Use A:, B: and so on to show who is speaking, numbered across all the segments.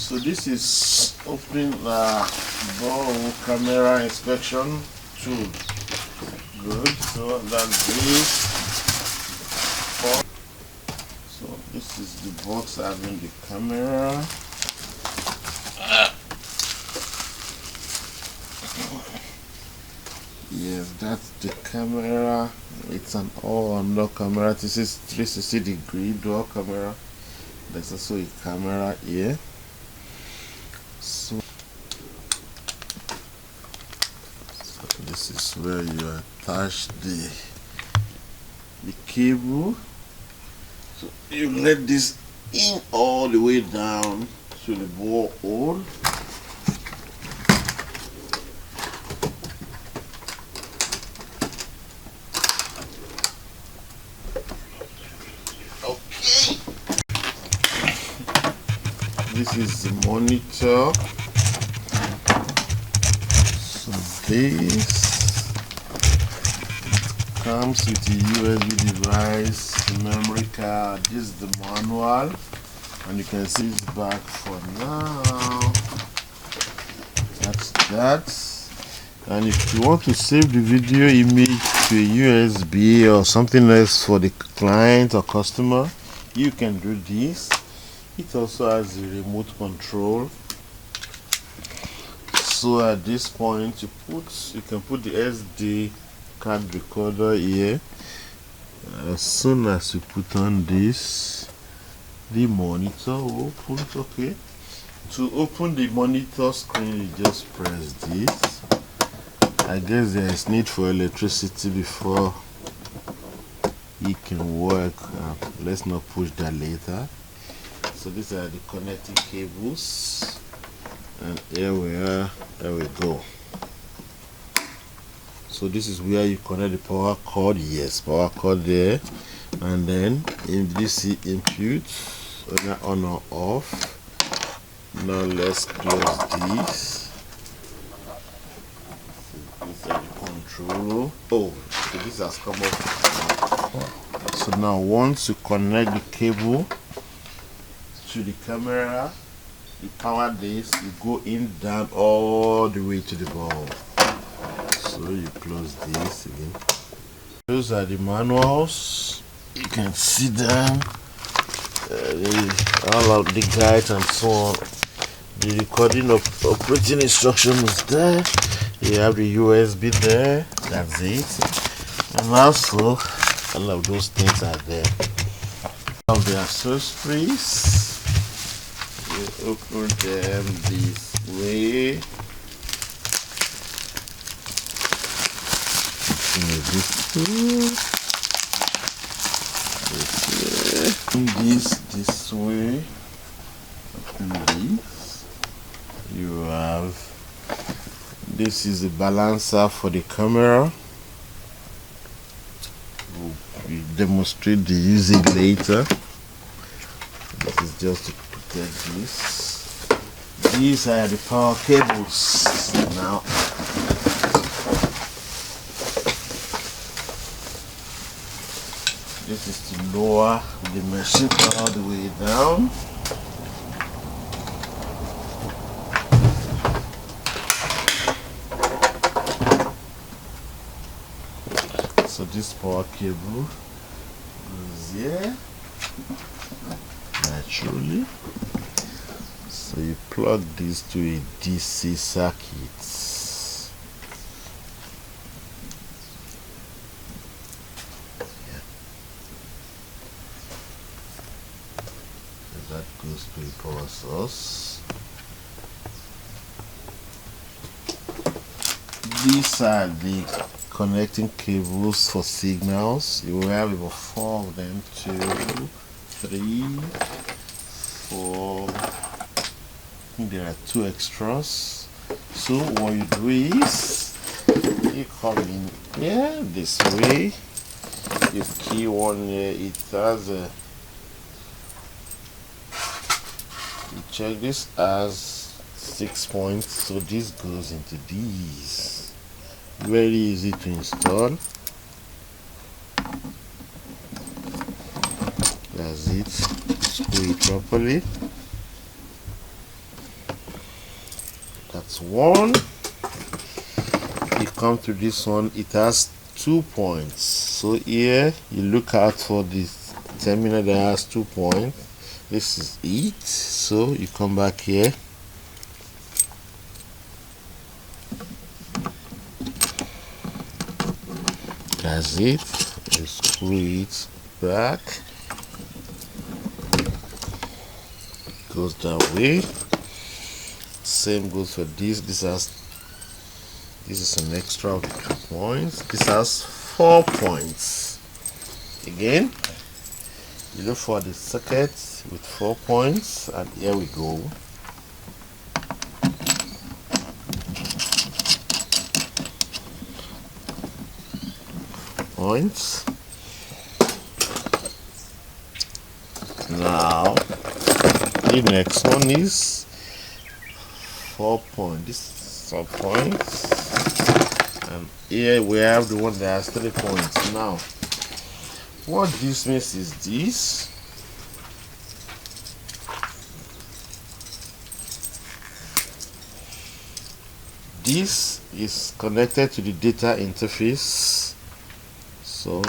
A: So this is opening borehole camera inspection tool. Good. So that's this. So this is the box having the camera. Yes, that's the camera. It's an all-on camera. This is 360-degree dual camera. There's also a camera here. So this is where you attach the cable. So you let this in all the way down to the borehole. Okay. This is the monitor. So this comes with a USB device, memory card. This is the manual, and you can see it's back for now. That's that. And if you want to save the video image to a USB or something else for the client or customer, you can do this. It also has a remote control. So at this point you can put the SD card recorder here. As soon as you put on this, the monitor will open. Okay, to open the monitor screen you just press this. I guess there is need for electricity before it can work. Let's not push that later. So these are the connecting cables, and here we are. There we go. So this is where you connect the power cord. Yes, power cord there, and then in DC input, on or off. Now let's close this. These are the control. Oh, so this has come off. So now once you connect the cable to the camera, you power this, you go in, down, all the way to the ball. So you close this again. Those are the manuals. You can see them. All of the guides and so on. The recording of operating instructions there. You have the USB there. That's it. And also all of those things are there. All of the accessories. You open them this way. This way. And this. You have. This is the balancer for the camera. We'll demonstrate the using later. This is just to protect this. These are the power cables. Now, this is to lower the machine all the way down. So this power cable goes here naturally. So you plug this to a DC circuit. Yeah. So that goes to a power source. These are the connecting cables for signals. You will have about 4 of them. 2, 3, 4. I think there are 2 extras. So what you do is you come in here this way. You key one here. It has a. You check this as 6 points. So this goes into these. Very easy to install. That's it. Screw it properly. That's one. You come to this one, it has 2 points. So here you look out for this terminal that has 2 points. This is it. So you come back here. That's it. You screw it back. Goes that way. Same goes for this. This is an extra of 2 points. This has 4 points. Again, you look for the socket with 4 points, and here we go. Points. Now the next one is 4 points. This is 4 points, and here we have the one that has 3 points. Now what this means is this. This is connected to the data interface. So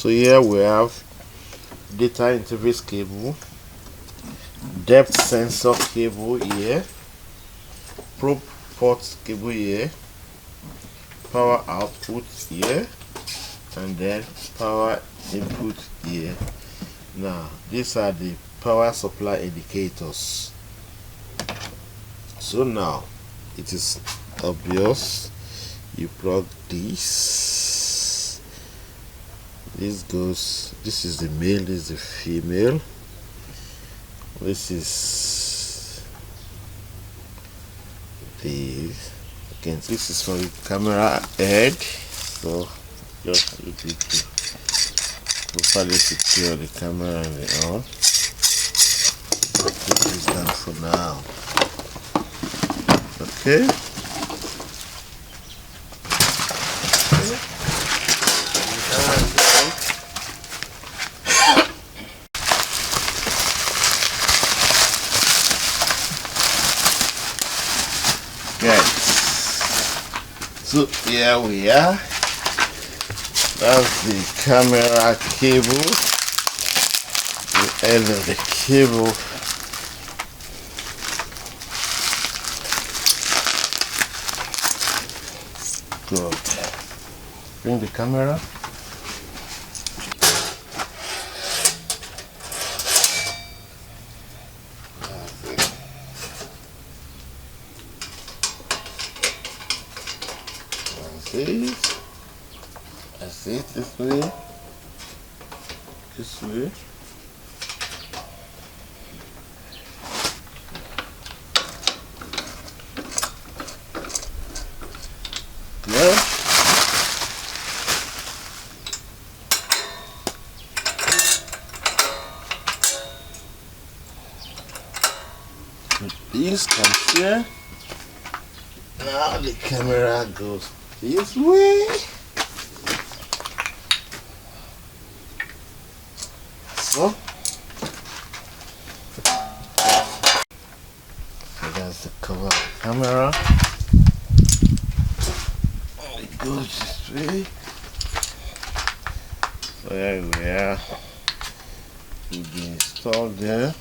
A: here we have data interface cable, depth sensor cable here, probe port cable here, power output here, and then power input here. Now these are the power supply indicators. So now it is obvious. You plug this. This is the male, this is the female. This is again, this is for the camera head. So just need to properly secure the camera and the on. Put this down for now. Okay. So here we are. That's the camera cable, the end of the cable. Good. Bring the camera. I see it this way, this way. Yeah. This comes here. Now the camera goes this way. So that's the cover of the camera. It goes this way. So there we are. It be installed there.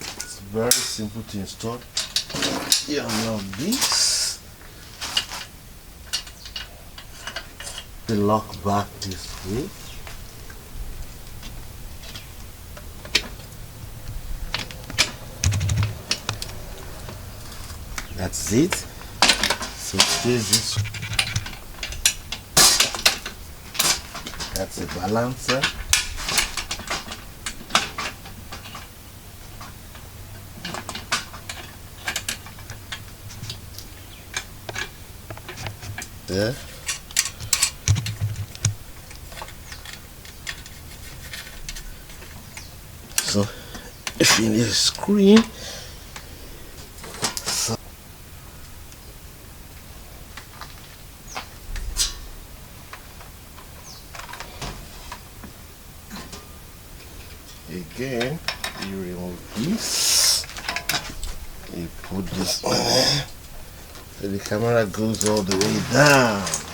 A: It's very simple to install. You unlock this. The lock back this way. That's it. So this is that's a balancer. There. So if you need a screen, so Again, you remove this, you put this on there, so the camera goes all the way down.